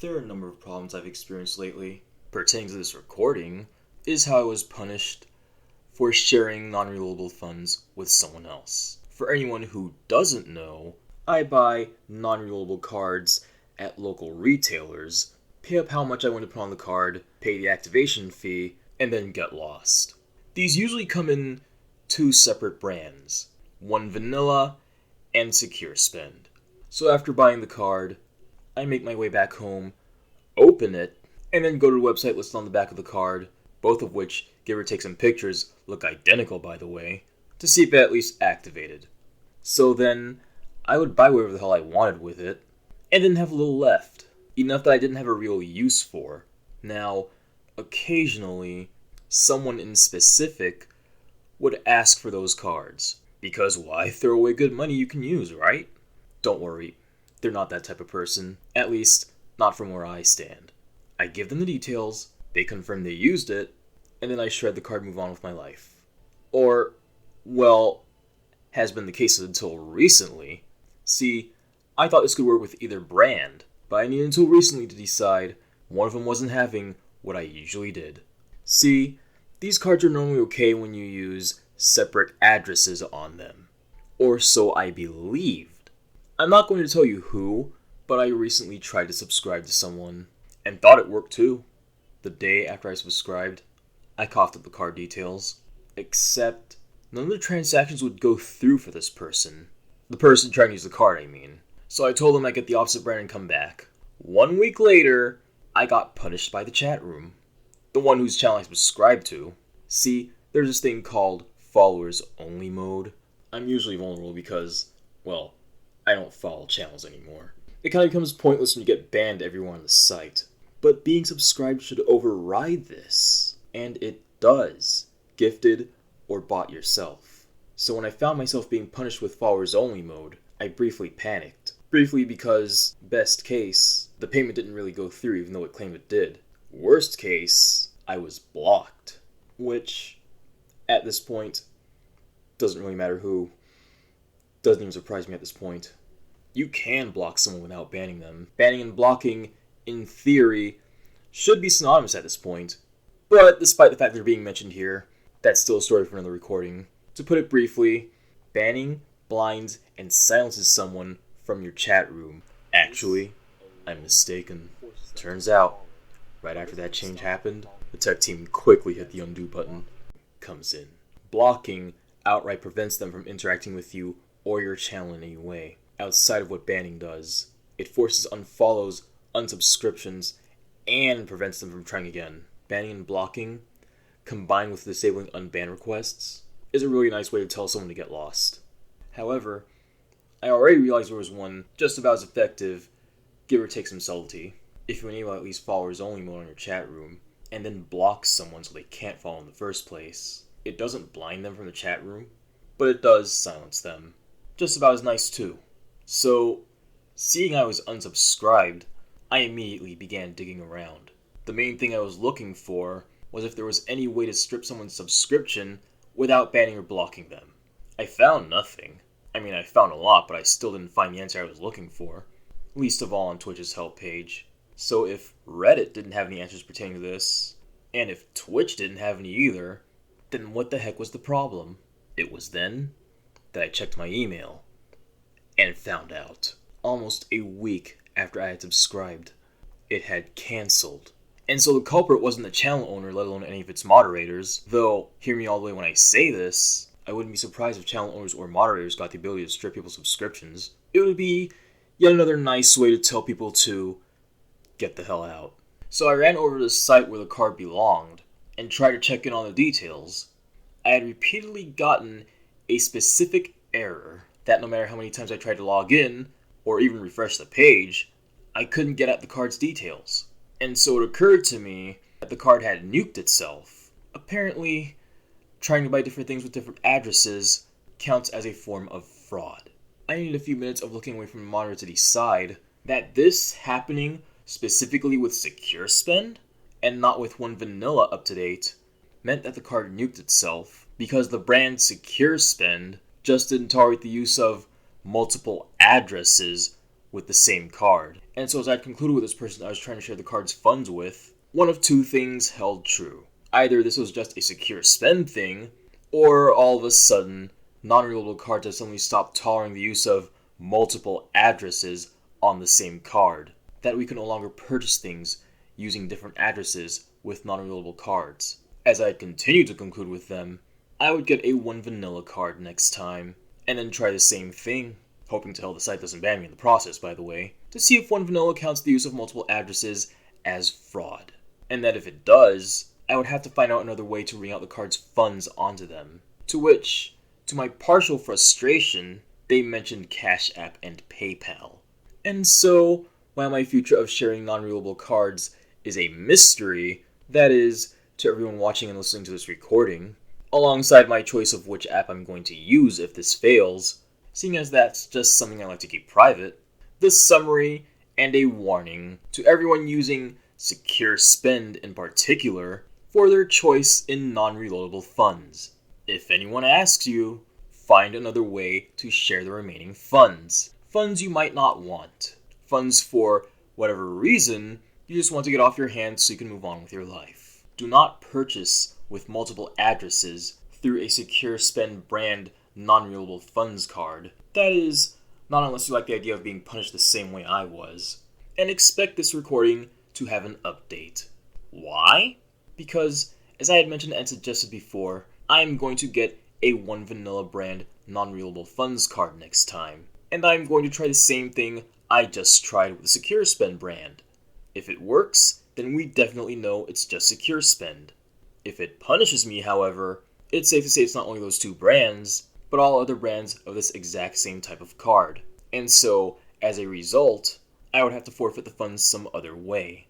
There are a number of problems I've experienced lately. Pertaining to this recording is how I was punished for sharing non-reloadable funds with someone else. For anyone who doesn't know, I buy non-reloadable cards at local retailers, pay up how much I want to put on the card, pay the activation fee, and then get lost. These usually come in two separate brands, one vanilla and secure spend. So after buying the card, I make my way back home, open it, and then go to the website listed on the back of the card, both of which, give or take some pictures, look identical by the way, to see if it at least activated. So then, I would buy whatever the hell I wanted with it, and then have a little left, enough that I didn't have a real use for. Now, occasionally, someone in specific would ask for those cards, because why throw away good money you can use, right? Don't worry, they're not that type of person, at least not from where I stand. I give them the details, they confirm they used it, and then I shred the card and move on with my life. Or, well, has been the case until recently. See, I thought this could work with either brand, but I needed until recently to decide one of them wasn't having what I usually did. See, these cards are normally okay when you use separate addresses on them. Or so I believed. I'm not going to tell you who, but I recently tried to subscribe to someone, and thought it worked too. The day after I subscribed, I coughed up the card details, except none of the transactions would go through for this person. The person trying to use the card, I mean. So I told them I'd get the opposite brand and come back. 1 week later, I got punished by the chat room. The one whose channel I subscribed to. See, there's this thing called followers only mode. I'm usually vulnerable because, well, I don't follow channels anymore. It kind of becomes pointless when you get banned everywhere on the site. But being subscribed should override this. And it does. Gifted or bought yourself. So when I found myself being punished with followers only mode, I briefly panicked. Briefly because, best case, the payment didn't really go through even though it claimed it did. Worst case, I was blocked. Which, at this point, doesn't really matter who. Doesn't even surprise me at this point. You can block someone without banning them. Banning and blocking, in theory, should be synonymous at this point. But despite the fact they're being mentioned here, that's still a story for another recording. To put it briefly, banning, blinds, and silences someone from your chat room. Actually, I'm mistaken. Turns out, right after that change happened, the tech team quickly hit the undo button. Comes in. Blocking outright prevents them from interacting with you or your channel in any way. Outside of what banning does, it forces unfollows, unsubscriptions, and prevents them from trying again. Banning and blocking, combined with disabling unban requests, is a really nice way to tell someone to get lost. However, I already realized there was one just about as effective, give or take some subtlety. If you enable at least followers only mode on your chat room, and then block someone so they can't follow in the first place, it doesn't blind them from the chat room, but it does silence them. Just about as nice too. So, seeing I was unsubscribed, I immediately began digging around. The main thing I was looking for was if there was any way to strip someone's subscription without banning or blocking them. I found nothing. I mean, I found a lot, but I still didn't find the answer I was looking for. Least of all on Twitch's help page. So if Reddit didn't have any answers pertaining to this, and if Twitch didn't have any either, then what the heck was the problem? It was then that I checked my email and found out. Almost a week after I had subscribed, it had cancelled. And so the culprit wasn't the channel owner, let alone any of its moderators. Though, hear me all the way when I say this, I wouldn't be surprised if channel owners or moderators got the ability to strip people's subscriptions. It would be yet another nice way to tell people to get the hell out. So I ran over to the site where the card belonged and tried to check in on the details. I had repeatedly gotten a specific error that no matter how many times I tried to log in, or even refresh the page, I couldn't get at the card's details. And so it occurred to me that the card had nuked itself. Apparently, trying to buy different things with different addresses counts as a form of fraud. I needed a few minutes of looking away from the monitor to decide that this happening specifically with secure spend, and not with one vanilla up to date, meant that the card nuked itself because the brand secure spend just didn't tolerate the use of multiple addresses with the same card. And so as I concluded with this person I was trying to share the card's funds with, one of two things held true. Either this was just a secure spend thing, or all of a sudden, non-reloadable cards have suddenly stopped tolerating the use of multiple addresses on the same card. That we can no longer purchase things using different addresses with non-reloadable cards. As I continued to conclude with them, I would get a 1 vanilla card next time, and then try the same thing, hoping to hell the site doesn't ban me in the process, by the way, to see if 1 vanilla counts the use of multiple addresses as fraud. And that if it does, I would have to find out another way to ring out the card's funds onto them. To which, to my partial frustration, they mentioned Cash App and PayPal. And so, while my future of sharing non-reloadable cards is a mystery, that is, to everyone watching and listening to this recording, alongside my choice of which app I'm going to use if this fails, seeing as that's just something I like to keep private, the summary and a warning to everyone using Secure Spend in particular for their choice in non-reloadable funds. If anyone asks you, find another way to share the remaining funds. Funds you might not want. Funds for whatever reason you just want to get off your hands so you can move on with your life. Do not purchase with multiple addresses through a Secure Spend brand non-reloadable funds card. That is, not unless you like the idea of being punished the same way I was. And expect this recording to have an update. Why? Because, as I had mentioned and suggested before, I am going to get a 1 vanilla brand non-reloadable funds card next time. And I'm going to try the same thing I just tried with the Secure Spend brand. If it works, then we definitely know it's just Secure Spend. If it punishes me, however, it's safe to say it's not only those two brands, but all other brands of this exact same type of card. And so, as a result, I would have to forfeit the funds some other way.